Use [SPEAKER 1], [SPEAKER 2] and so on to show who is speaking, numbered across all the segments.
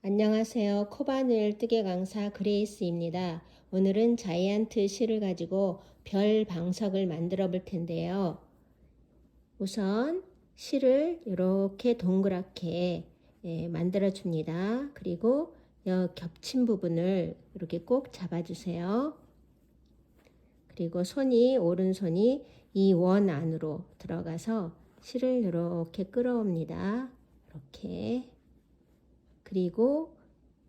[SPEAKER 1] 안녕하세요. 코바늘 뜨개 강사 그레이스입니다. 오늘은 자이언트 실을 가지고 별 방석을 만들어 볼 텐데요. 우선 실을 이렇게 동그랗게 만들어 줍니다. 그리고 겹친 부분을 이렇게 꼭 잡아 주세요. 그리고 오른손이 이 원 안으로 들어가서 실을 이렇게 끌어옵니다. 이렇게. 그리고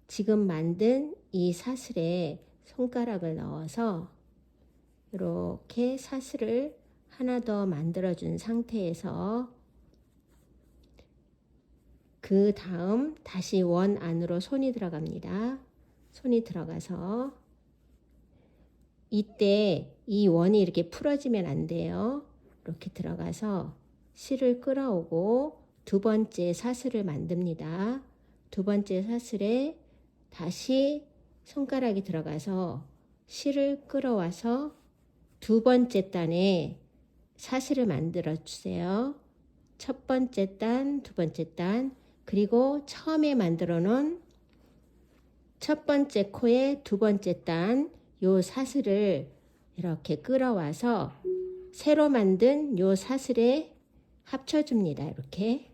[SPEAKER 1] 지금 만든 이 사슬에 손가락을 넣어서 이렇게 사슬을 하나 더 만들어 준 상태에서 그 다음 다시 원 안으로 손이 들어갑니다. 손이 들어가서 이때 이 원이 이렇게 풀어지면 안 돼요. 이렇게 들어가서 실을 끌어오고 두 번째 사슬을 만듭니다. 두 번째 사슬에 다시 손가락이 들어가서 실을 끌어와서 두 번째 단에 사슬을 만들어 주세요. 첫 번째 단, 두 번째 단, 그리고 처음에 만들어 놓은 첫 번째 코에 두 번째 단, 요 사슬을 이렇게 끌어와서 새로 만든 요 사슬에 합쳐줍니다. 이렇게.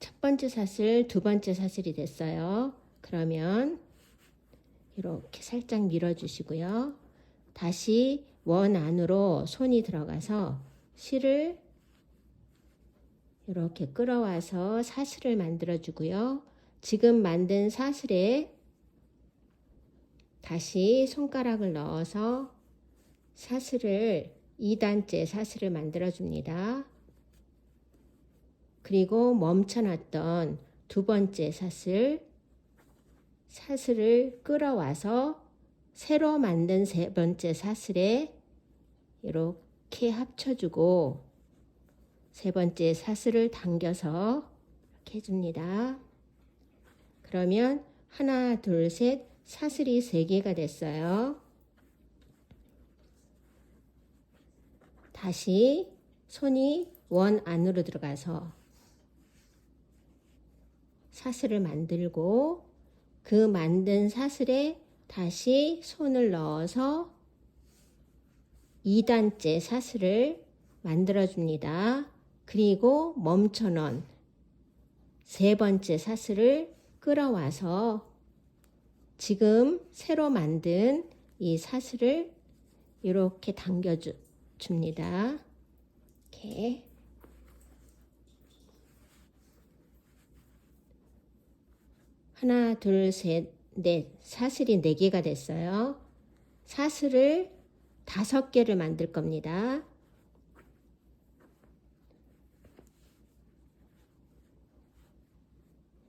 [SPEAKER 1] 첫 번째 사슬, 두 번째 사슬이 됐어요. 그러면 이렇게 살짝 밀어주시고요. 다시 원 안으로 손이 들어가서 실을 이렇게 끌어와서 사슬을 만들어주고요. 지금 만든 사슬에 다시 손가락을 넣어서 사슬을 2단째 사슬을 만들어줍니다. 그리고 멈춰놨던 두 번째 사슬을 끌어와서 새로 만든 세 번째 사슬에 이렇게 합쳐주고 세 번째 사슬을 당겨서 이렇게 해줍니다. 그러면 하나, 둘, 셋 사슬이 3개가 됐어요. 다시 손이 원 안으로 들어가서 사슬을 만들고 그 만든 사슬에 다시 손을 넣어서 2단째 사슬을 만들어 줍니다. 그리고 멈춰 놓은 세 번째 사슬을 끌어와서 지금 새로 만든 이 사슬을 이렇게 당겨 줍니다. 이렇게. 하나, 둘, 셋, 넷. 사슬이 4개가 됐어요. 사슬을 5개를 만들 겁니다.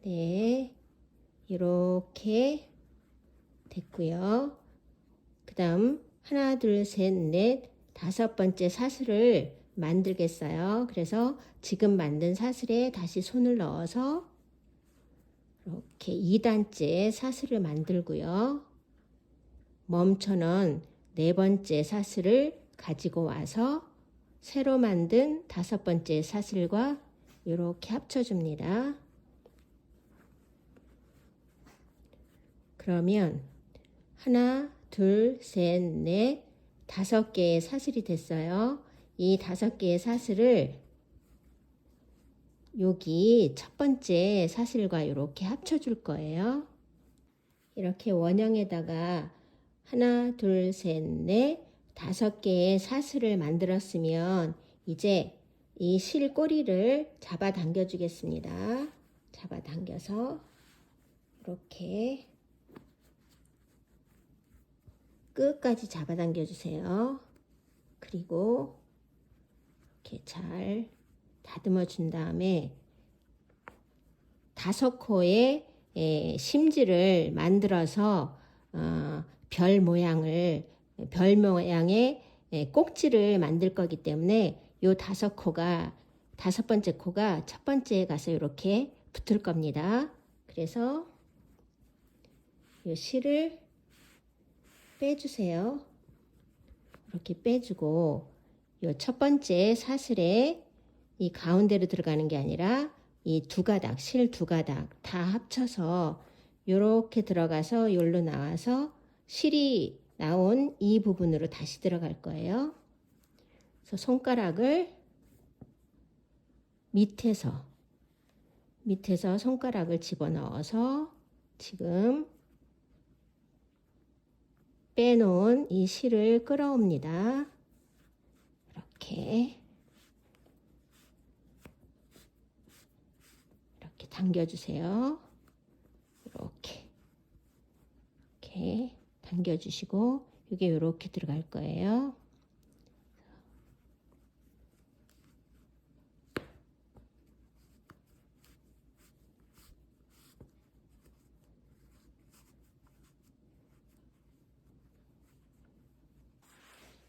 [SPEAKER 1] 네, 이렇게 됐고요. 그 다음 하나, 둘, 셋, 넷, 5번째 사슬을 만들겠어요. 그래서 지금 만든 사슬에 다시 손을 넣어서 이렇게 2단째 사슬을 만들고요. 멈춰놓은 4번째 사슬을 가지고 와서 새로 만든 5번째 사슬과 이렇게 합쳐줍니다. 그러면 하나, 둘, 셋, 넷, 5개의 사슬이 됐어요. 이 5개의 사슬을 여기 첫 번째 사슬과 이렇게 합쳐줄 거예요. 이렇게 원형에다가 하나, 둘, 셋, 넷, 5개의 사슬을 만들었으면 이제 이 실 꼬리를 잡아 당겨 주겠습니다. 잡아 당겨서 이렇게 끝까지 잡아 당겨 주세요. 그리고 이렇게 잘 다듬어 준 다음에 5코의 심지를 만들어서 별 모양의 꼭지를 만들 거기 때문에 요 5번째 코가 첫 번째에 가서 이렇게 붙을 겁니다. 그래서 요 실을 빼주세요. 이렇게 빼주고 요 첫 번째 사슬에 이 가운데로 들어가는 게 아니라 이 두 가닥, 실 두 가닥 다 합쳐서 요렇게 들어가서 여기로 나와서 실이 나온 이 부분으로 다시 들어갈 거예요. 그래서 손가락을 밑에서 손가락을 집어넣어서 지금 빼놓은 이 실을 끌어옵니다. 이렇게 당겨주세요. 이렇게 당겨주시고 이게 이렇게 들어갈 거예요.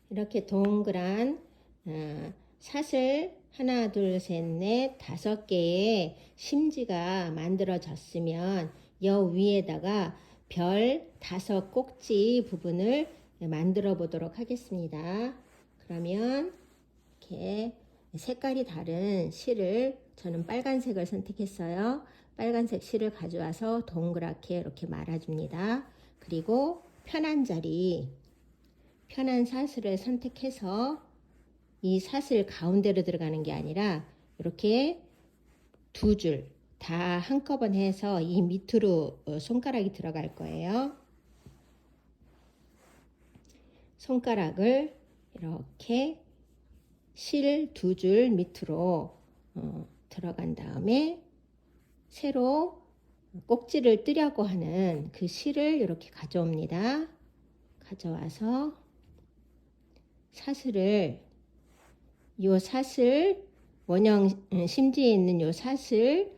[SPEAKER 1] 이렇게 동그란 사슬 하나, 둘, 셋, 넷, 5개의 심지가 만들어졌으면 여 위에다가 별 5 꼭지 부분을 만들어 보도록 하겠습니다. 그러면 이렇게 색깔이 다른 실을 저는 빨간색을 선택했어요. 빨간색 실을 가져와서 동그랗게 이렇게 말아줍니다. 그리고 편한 자리, 편한 사슬을 선택해서 이 사슬 가운데로 들어가는 게 아니라 이렇게 2줄 다 한꺼번에 해서 이 밑으로 손가락이 들어갈 거예요. 손가락을 이렇게 실 2줄 밑으로 들어간 다음에 새로 꼭지를 뜨려고 하는 그 실을 이렇게 가져옵니다. 가져와서 사슬을 요 사슬 원형 심지에 있는 요 사슬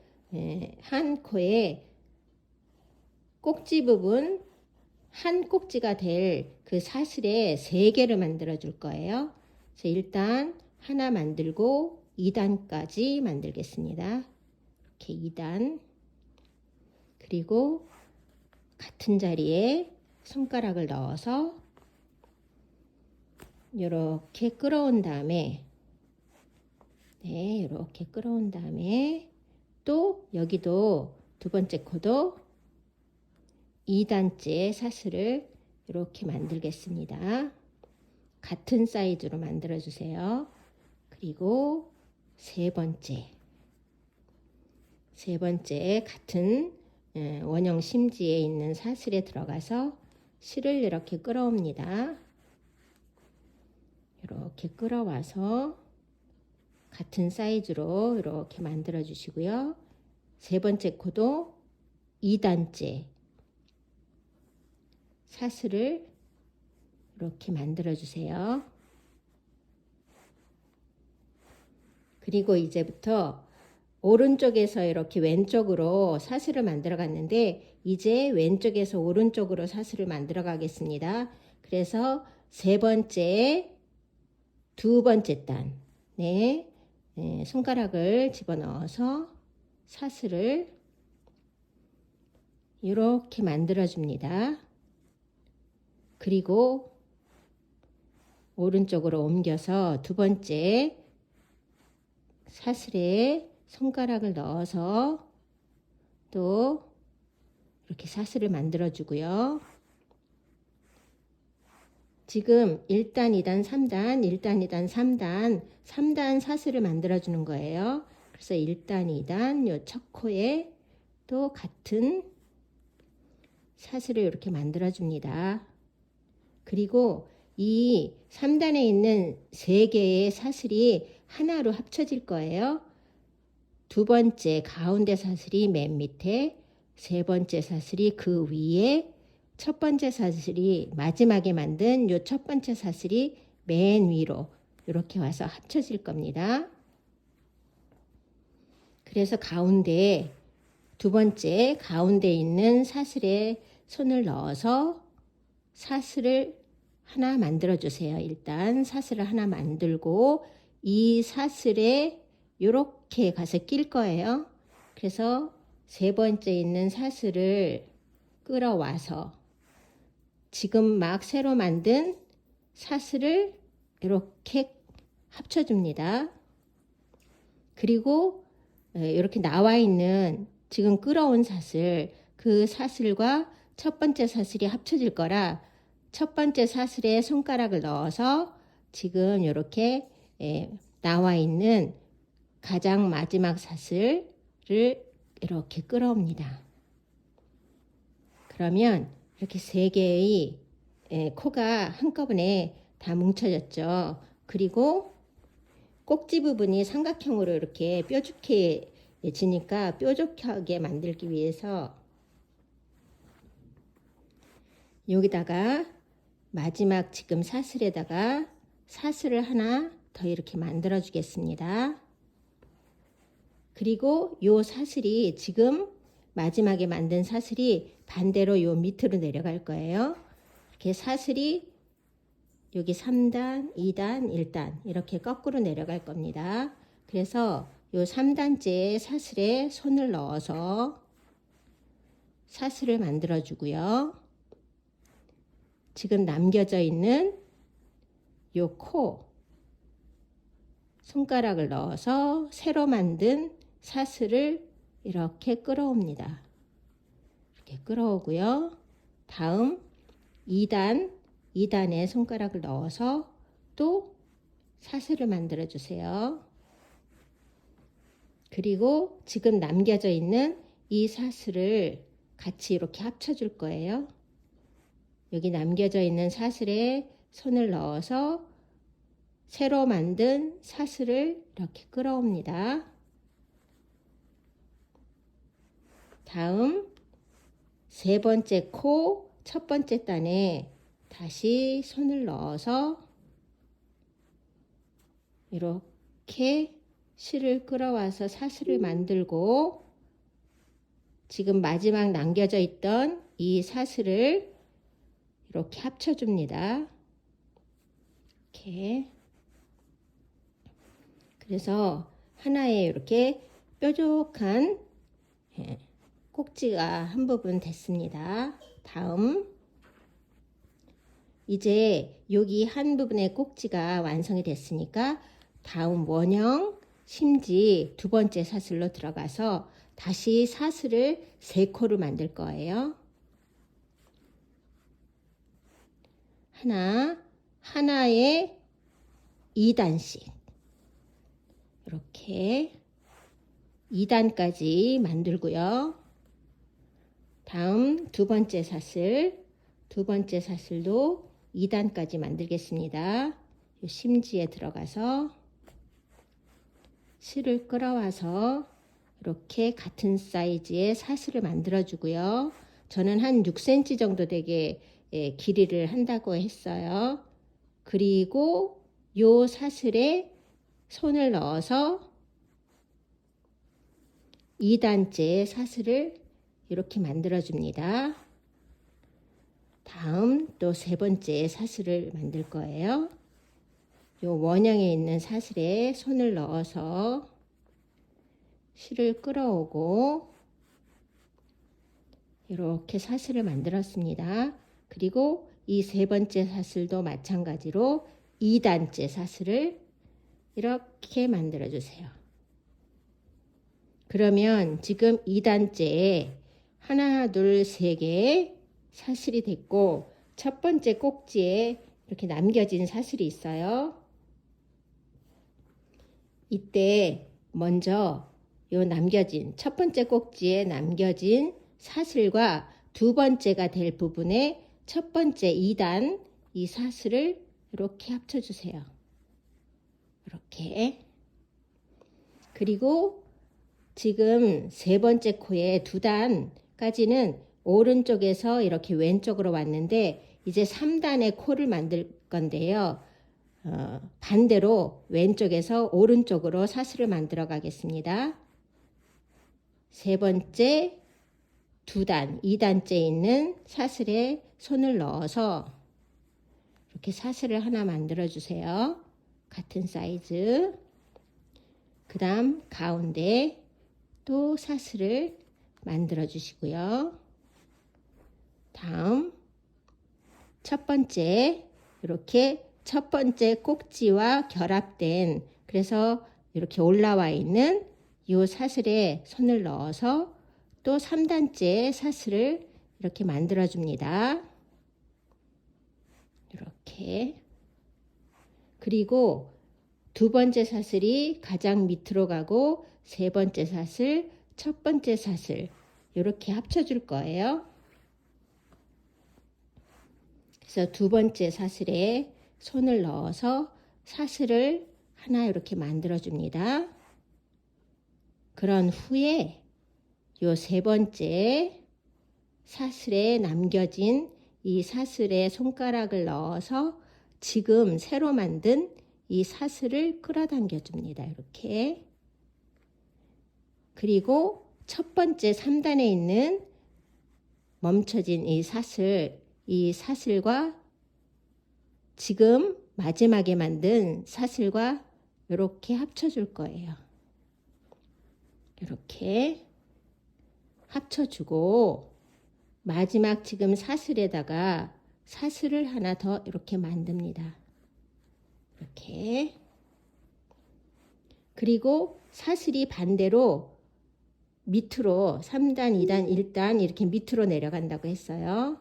[SPEAKER 1] 한 코에 꼭지 부분 한 꼭지가 될 그 사슬에 3개를 만들어 줄 거예요. 그래서 일단 하나 만들고 2단까지 만들겠습니다. 이렇게 2단, 그리고 같은 자리에 손가락을 넣어서 이렇게 끌어온 다음에 이렇게 끌어온 다음에 또 여기도 두 번째 코도 2단째 사슬을 이렇게 만들겠습니다. 같은 사이즈로 만들어 주세요. 그리고 세 번째 같은 원형 심지에 있는 사슬에 들어가서 실을 이렇게 끌어옵니다. 이렇게 끌어와서 같은 사이즈로 이렇게 만들어 주시고요. 세 번째 코도 2단째 사슬을 이렇게 만들어 주세요. 그리고 이제부터 오른쪽에서 이렇게 왼쪽으로 사슬을 만들어 갔는데 이제 왼쪽에서 오른쪽으로 사슬을 만들어 가겠습니다. 그래서 세 번째, 두 번째 단, 손가락을 집어넣어서 사슬을 이렇게 만들어 줍니다. 그리고 오른쪽으로 옮겨서 두 번째 사슬에 손가락을 넣어서 또 이렇게 사슬을 만들어 주고요. 지금 1단, 2단, 3단, 1단, 2단, 3단 사슬을 만들어 주는 거예요. 그래서 1단, 2단 요 첫 코에 또 같은 사슬을 이렇게 만들어 줍니다. 그리고 이 3단에 있는 3개의 사슬이 하나로 합쳐질 거예요. 두 번째 가운데 사슬이 맨 밑에, 세 번째 사슬이 그 위에, 첫 번째 사슬이 마지막에 만든 요 첫 번째 사슬이 맨 위로 이렇게 와서 합쳐질 겁니다. 그래서 가운데 두 번째 가운데 있는 사슬에 손을 넣어서 사슬을 하나 만들어 주세요. 일단 사슬을 하나 만들고 이 사슬에 이렇게 가서 낄 거예요. 그래서 세 번째 있는 사슬을 끌어와서 지금 막 새로 만든 사슬을 이렇게 합쳐줍니다. 그리고 이렇게 나와 있는 지금 끌어온 사슬, 그 사슬과 첫 번째 사슬이 합쳐질 거라 첫 번째 사슬에 손가락을 넣어서 지금 이렇게 나와 있는 가장 마지막 사슬을 이렇게 끌어옵니다. 그러면 이렇게 세 개의 코가 한꺼번에 다 뭉쳐졌죠. 그리고 꼭지 부분이 삼각형으로 이렇게 뾰족해지니까 뾰족하게 만들기 위해서 여기다가 마지막 지금 사슬에다가 사슬을 하나 더 이렇게 만들어 주겠습니다. 그리고 요 사슬이 지금 마지막에 만든 사슬이 반대로 요 밑으로 내려갈 거예요. 이렇게 사슬이 여기 3단, 2단, 1단 이렇게 거꾸로 내려갈 겁니다. 그래서 요 3단째 사슬에 손을 넣어서 사슬을 만들어 주고요. 지금 남겨져 있는 요 코 손가락을 넣어서 새로 만든 사슬을 이렇게 끌어옵니다. 이렇게 끌어오고요. 다음 2단에 손가락을 넣어서 또 사슬을 만들어 주세요. 그리고 지금 남겨져 있는 이 사슬을 같이 이렇게 합쳐 줄 거예요. 여기 남겨져 있는 사슬에 손을 넣어서 새로 만든 사슬을 이렇게 끌어옵니다. 다음 세 번째 코 첫 번째 단에 다시 손을 넣어서 이렇게 실을 끌어와서 사슬을 만들고 지금 마지막 남겨져 있던 이 사슬을 이렇게 합쳐줍니다. 이렇게. 그래서 하나에 이렇게 뾰족한 꼭지가 한 부분 됐습니다. 다음 이제 여기 한 부분의 꼭지가 완성이 됐으니까 다음 원형 심지 두 번째 사슬로 들어가서 다시 사슬을 3코를 만들 거예요. 하나에 2단씩 이렇게 2단까지 만들고요. 다음 두 번째 사슬도 2단까지 만들겠습니다. 심지에 들어가서 실을 끌어와서 이렇게 같은 사이즈의 사슬을 만들어 주고요. 저는 한 6cm 정도 되게 길이를 한다고 했어요. 그리고 요 사슬에 손을 넣어서 2단째 사슬을 이렇게 만들어 줍니다. 다음 또 세 번째 사슬을 만들 거예요. 요 원형에 있는 사슬에 손을 넣어서 실을 끌어오고 이렇게 사슬을 만들었습니다. 그리고 이 세 번째 사슬도 마찬가지로 2단째 사슬을 이렇게 만들어 주세요. 그러면 지금 2단째에 하나, 둘, 세 개의 사슬이 됐고 첫 번째 꼭지에 이렇게 남겨진 사슬이 있어요. 이때 먼저 요 남겨진 첫 번째 꼭지에 남겨진 사슬과 두 번째가 될 부분에 첫 번째 2단 이 사슬을 이렇게 합쳐 주세요. 이렇게. 그리고 지금 세 번째 코의 2단까지는 오른쪽에서 이렇게 왼쪽으로 왔는데 이제 3단의 코를 만들 건데요. 반대로 왼쪽에서 오른쪽으로 사슬을 만들어 가겠습니다. 세 번째 2단, 2단째 있는 사슬에 손을 넣어서 이렇게 사슬을 하나 만들어 주세요. 같은 사이즈. 그 다음 가운데 또 사슬을 만들어 주시고요. 다음 첫 번째 이렇게 첫 번째 꼭지와 결합된 그래서 이렇게 올라와 있는 이 사슬에 손을 넣어서 또 3단째 사슬을 이렇게 만들어 줍니다. 이렇게. 그리고 두 번째 사슬이 가장 밑으로 가고 세 번째 사슬, 첫 번째 사슬 이렇게 합쳐줄 거예요. 그래서 두 번째 사슬에 손을 넣어서 사슬을 하나 이렇게 만들어 줍니다. 그런 후에 요 세 번째 사슬에 남겨진 이 사슬에 손가락을 넣어서 지금 새로 만든 이 사슬을 끌어당겨 줍니다. 이렇게. 그리고 첫 번째 3단에 있는 멈춰진 이 사슬과 지금 마지막에 만든 사슬과 이렇게 합쳐줄 거예요. 이렇게 합쳐주고 마지막 지금 사슬에다가 사슬을 하나 더 이렇게 만듭니다. 이렇게. 그리고 사슬이 반대로 밑으로 3단, 2단, 1단 이렇게 밑으로 내려간다고 했어요.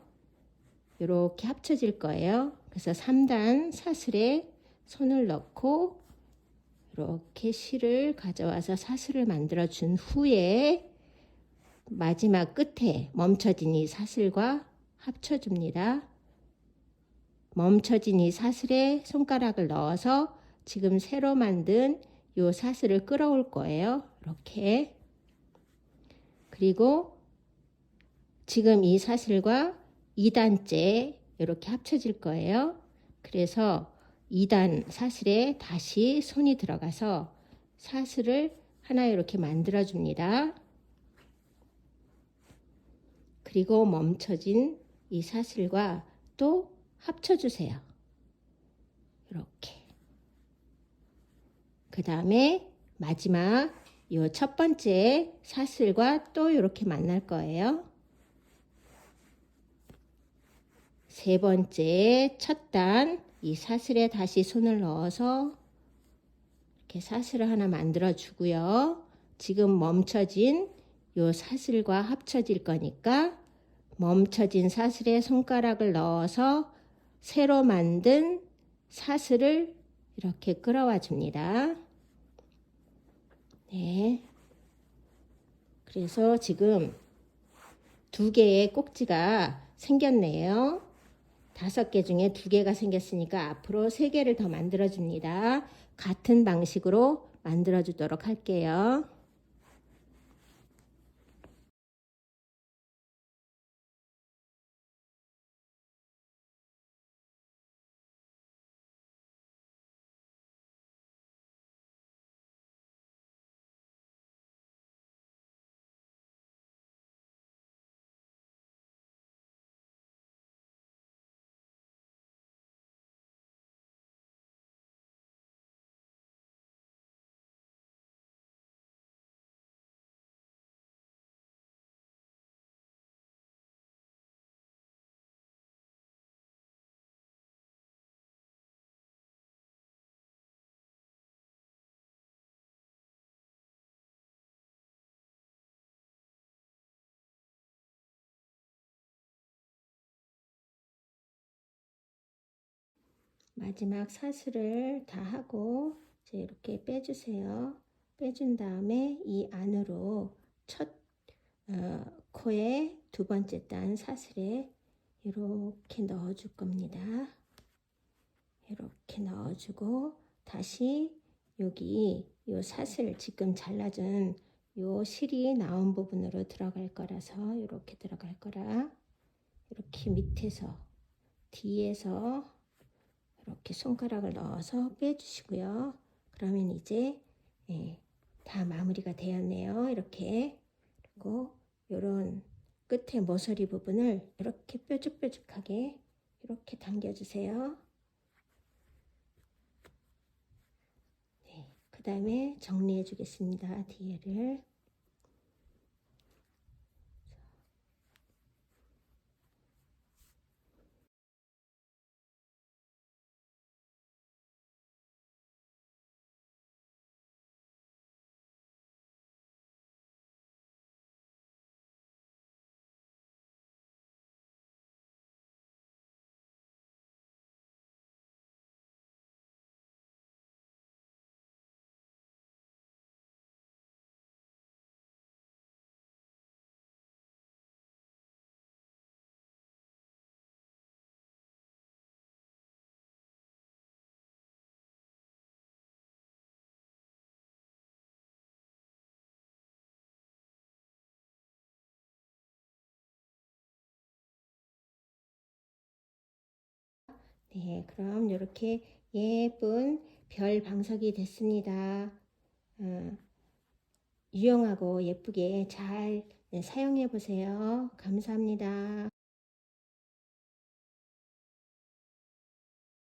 [SPEAKER 1] 이렇게 합쳐질 거예요. 그래서 3단 사슬에 손을 넣고 이렇게 실을 가져와서 사슬을 만들어 준 후에 마지막 끝에 멈춰진 이 사슬과 합쳐줍니다. 멈춰진 이 사슬에 손가락을 넣어서 지금 새로 만든 이 사슬을 끌어올 거예요. 이렇게. 그리고 지금 이 사슬과 2단째 이렇게 합쳐질 거예요. 그래서 2단 사슬에 다시 손이 들어가서 사슬을 하나 이렇게 만들어 줍니다. 그리고 멈춰진 이 사슬과 또 합쳐주세요. 이렇게. 그 다음에 마지막 이 첫 번째 사슬과 또 이렇게 만날 거예요. 세 번째 첫 단 이 사슬에 다시 손을 넣어서 이렇게 사슬을 하나 만들어 주고요. 지금 멈춰진 이 사슬과 합쳐질 거니까 멈춰진 사슬에 손가락을 넣어서 새로 만든 사슬을 이렇게 끌어와 줍니다. 네. 그래서 지금 두 개의 꼭지가 생겼네요. 5개 중에 2개가 생겼으니까 앞으로 3개를 더 만들어 줍니다. 같은 방식으로 만들어 주도록 할게요. 마지막 사슬을 다 하고 이제 이렇게 빼주세요. 빼준 다음에 이 안으로 첫 코에 두 번째 단 사슬에 이렇게 넣어줄 겁니다. 이렇게 넣어주고 다시 여기 요 사슬 지금 잘라준 요 실이 나온 부분으로 들어갈 거라서 이렇게 들어갈 거라 이렇게 밑에서 뒤에서 이렇게 손가락을 넣어서 빼주시고요. 그러면 이제 다 마무리가 되었네요. 이렇게. 그리고 요런 끝에 모서리 부분을 이렇게 뾰족뾰족하게 이렇게 당겨주세요. 네, 그 다음에 정리해 주겠습니다. 뒤에를. 네, 그럼 이렇게 예쁜 별 방석이 됐습니다. 유용하고 예쁘게 잘 사용해 보세요. 감사합니다.